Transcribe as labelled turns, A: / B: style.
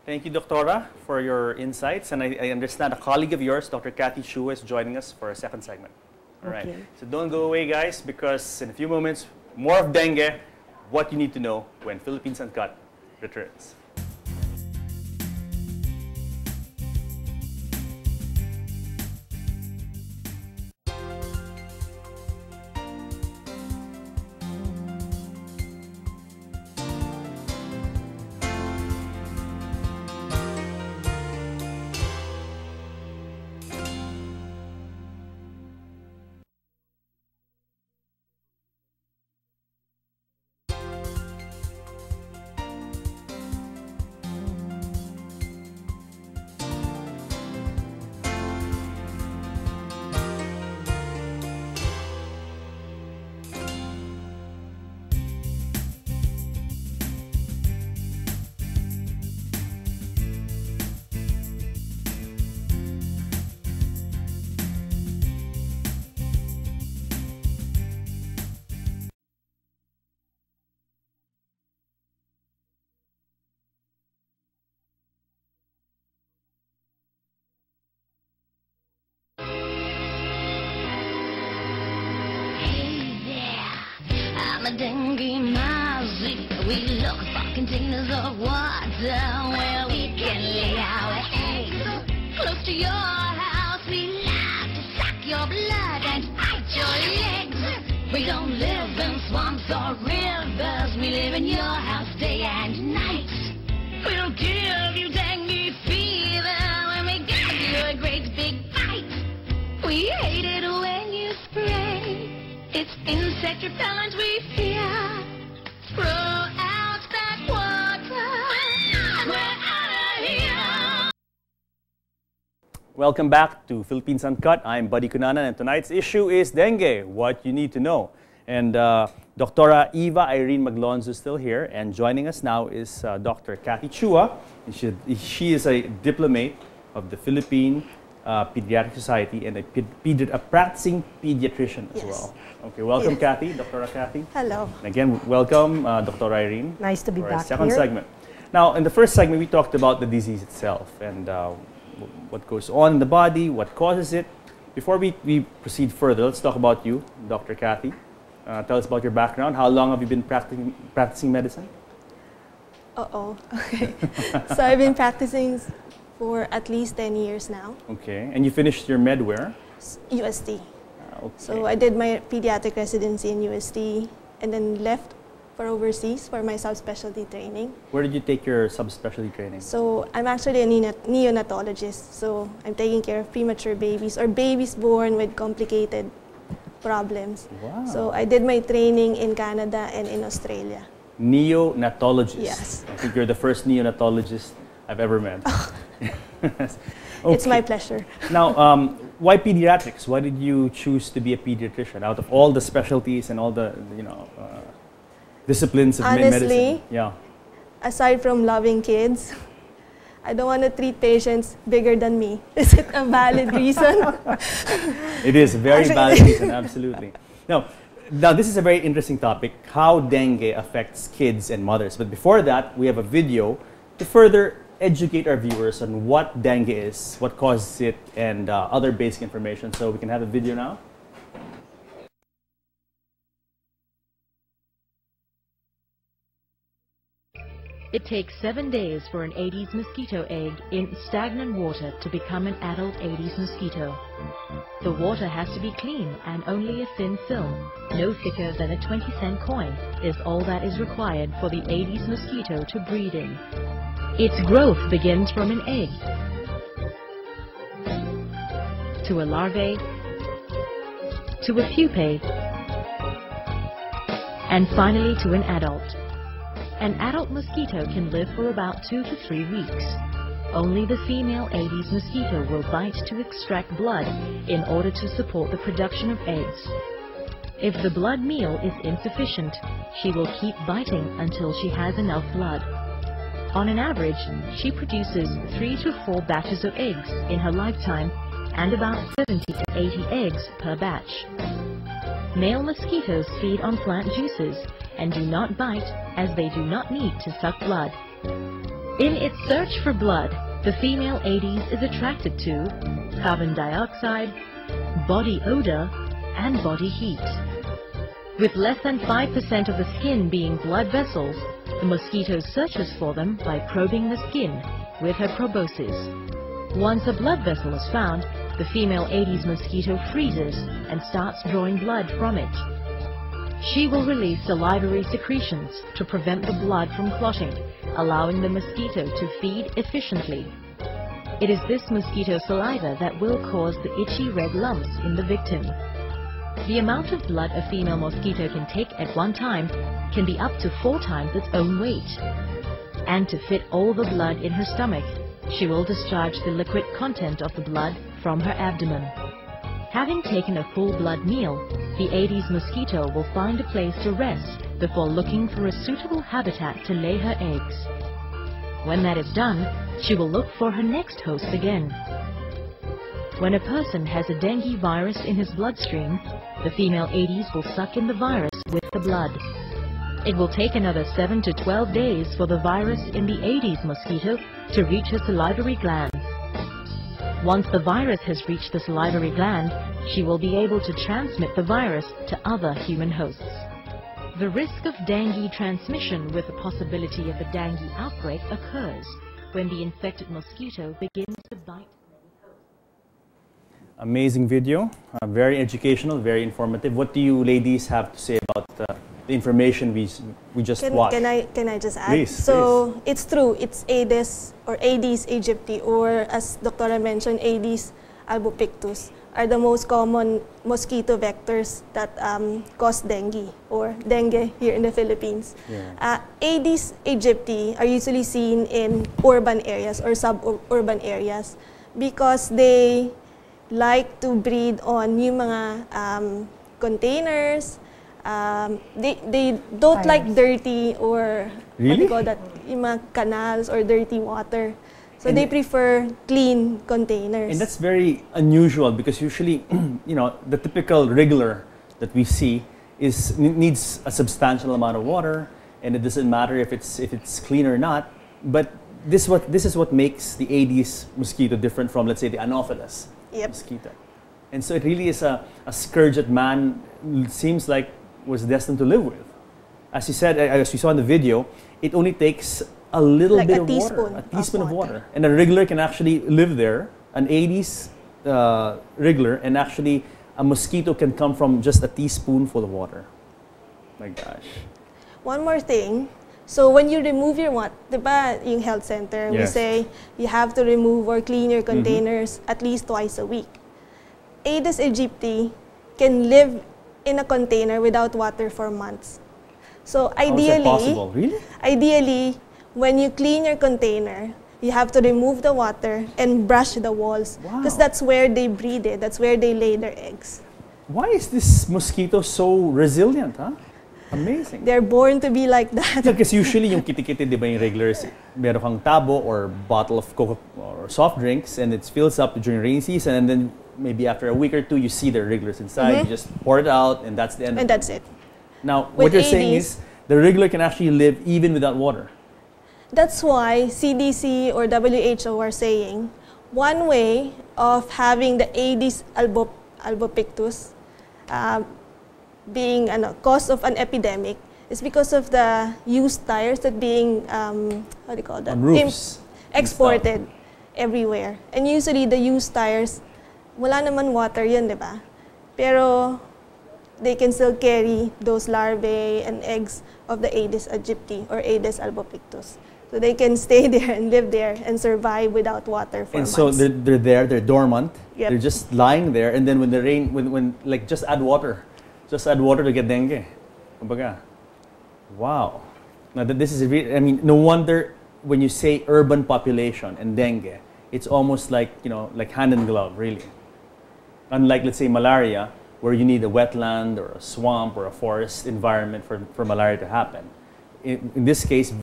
A: Thank you, Doctora, for your insights. And I understand a colleague of yours, Dr. Kathy Chua, is joining us for a second segment. All right. So don't go away, guys, because in a few moments, more of dengue, what you need to know when Philippines Uncut returns.
B: Dengue Mozzie, we look for containers of water where we can lay our eggs. Close to your house, we love to suck your blood and bite your legs. We don't live in swamps or rivers, we live in your house day and night. We'll give you dengue fever when we give you a great big bite. We hate it when you spray. It's insect repellent we fear. Throw out that water, and we're out of here.
A: Welcome back to Philippines Uncut. I'm Buddy Cunanan, and tonight's issue is dengue, what you need to know. And Dr. Eva Irene Maglonzo is still here, and joining us now is Dr. Kathy Chua. She is a diplomate of the Philippine Pediatric Society and a practicing pediatrician as well. Okay, welcome, Kathy, Dr. Kathy.
C: Hello.
A: And again, welcome, Dr. Irene.
C: Nice to be back
A: second
C: here.
A: segment. Now, in the first segment, we talked about the disease itself and what goes on in the body, what causes it. Before we proceed further, let's talk about you, Dr. Kathy. Tell us about your background. How long have you been practicing medicine?
C: Okay. So I've been practicing for at least 10 years now.
A: Okay, and you finished your med where?
C: UST.
A: Okay.
C: So I did my pediatric residency in UST and then left for overseas for my subspecialty training.
A: Where did you take your subspecialty training?
C: So I'm actually a neonatologist. So I'm taking care of premature babies or babies born with complicated problems.
A: Wow.
C: So I did my training in Canada and in Australia.
A: Neonatologist.
C: Yes.
A: I think you're the first neonatologist I've ever met.
C: Okay.
A: Okay.
C: It's my pleasure.
A: Now, why pediatrics? Why did you choose to be a pediatrician out of all the specialties and all the disciplines of medicine?
C: Honestly,
A: yeah.
C: Aside from loving kids, I don't want to treat patients bigger than me. Is it a valid reason?
A: It is a very valid reason, absolutely. Now, this is a very interesting topic, how dengue affects kids and mothers. But before that, we have a video to further educate our viewers on what dengue is, what causes it, and other basic information. So we can have a video now.
D: It takes 7 days for an Aedes mosquito egg in stagnant water to become an adult Aedes mosquito. The water has to be clean and only a thin film, no thicker than a 20-cent coin, is all that is required for the Aedes mosquito to breed in. Its growth begins from an egg, to a larvae, to a pupae, and finally to an adult. An adult mosquito can live for about 2 to 3 weeks. Only the female Aedes mosquito will bite to extract blood in order to support the production of eggs. If the blood meal is insufficient, she will keep biting until she has enough blood. On an average, she produces 3 to 4 batches of eggs in her lifetime and about 70 to 80 eggs per batch. Male mosquitoes feed on plant juices and do not bite as they do not need to suck blood. In its search for blood, the female Aedes is attracted to carbon dioxide, body odor, and body heat. With less than 5% of the skin being blood vessels, the mosquito searches for them by probing the skin with her proboscis. Once a blood vessel is found, the female Aedes mosquito freezes and starts drawing blood from it. She will release salivary secretions to prevent the blood from clotting, allowing the mosquito to feed efficiently. It is this mosquito saliva that will cause the itchy red lumps in the victim. The amount of blood a female mosquito can take at one time can be up to 4 times its own weight. And to fit all the blood in her stomach, she will discharge the liquid content of the blood from her abdomen. Having taken a full blood meal, the Aedes mosquito will find a place to rest before looking for a suitable habitat to lay her eggs. When that is done, she will look for her next host again. When a person has a dengue virus in his bloodstream, the female Aedes will suck in the virus with the blood. It will take another 7 to 12 days for the virus in the Aedes mosquito to reach her salivary glands. Once the virus has reached the salivary gland, she will be able to transmit the virus to other human hosts. The risk of dengue transmission with the possibility of a dengue outbreak occurs when the infected mosquito begins to bite.
A: Amazing video, very educational, very informative. What do you ladies have to say about the information we just watched?
C: Can I just add?
A: Please,
C: so
A: please.
C: it's true. It's Aedes or Aedes aegypti, or as Dr. Mentioned, Aedes albopictus are the most common mosquito vectors that cause dengue or dengue here in the Philippines.
A: Yeah.
C: Aedes aegypti are usually seen in urban areas or suburban areas because they like to breed on yung mga containers. They don't like dirty or what do you call that? Yung mga canals or dirty water. So they prefer clean containers.
A: And that's very unusual because usually, you know, the typical wriggler that we see needs a substantial amount of water, and it doesn't matter if it's clean or not. But this is what makes the Aedes mosquito different from, let's say, the Anopheles mosquito. And so it really is a scourge that man seems like was destined to live with. As you said, as you saw in the video, it only takes a little
C: like
A: bit
C: a
A: of
C: teaspoon
A: water, a teaspoon of water. And a wriggler can actually live there, an Aedes wriggler, and actually a mosquito can come from just a teaspoonful of water. My gosh.
C: One more thing. So when you remove your diba, yung health center, we say you have to remove or clean your containers at least twice a week. Aedes aegypti can live in a container without water for months. So ideally,
A: how is that possible? Really?
C: Ideally, when you clean your container, you have to remove the water and brush the walls because that's where they breed it. That's where they lay their eggs.
A: Why is this mosquito so resilient, huh? Amazing.
C: They're born to be like that.
A: Because usually yung kitikiti, di ba yung regulars, meron kang tabo or bottle of Coca or soft drinks and it fills up during rainy season, and then maybe after a week or two you see the regulars inside, you just pour it out and that's the end.
C: And that's it.
A: Now, what you're saying is the regular can actually live even without water.
C: That's why CDC or WHO are saying one way of having the Aedes albopictus being a cause of an epidemic is because of the used tires that being what do you call that?
A: On roofs.
C: Exported everywhere. And usually the used tires, wala naman water yun, di ba? Pero they can still carry those larvae and eggs of the Aedes aegypti or Aedes albopictus. So they can stay there and live there and survive without water for months.
A: And so they're there, they're dormant, they're just lying there, and then when the rain, when like just add water to get dengue. Kumbaga. Wow. Now this is really, I mean, no wonder when you say urban population and dengue, it's almost like, you know, like hand in glove, really. Unlike, let's say, malaria, where you need a wetland or a swamp or a forest environment for malaria to happen. In this case,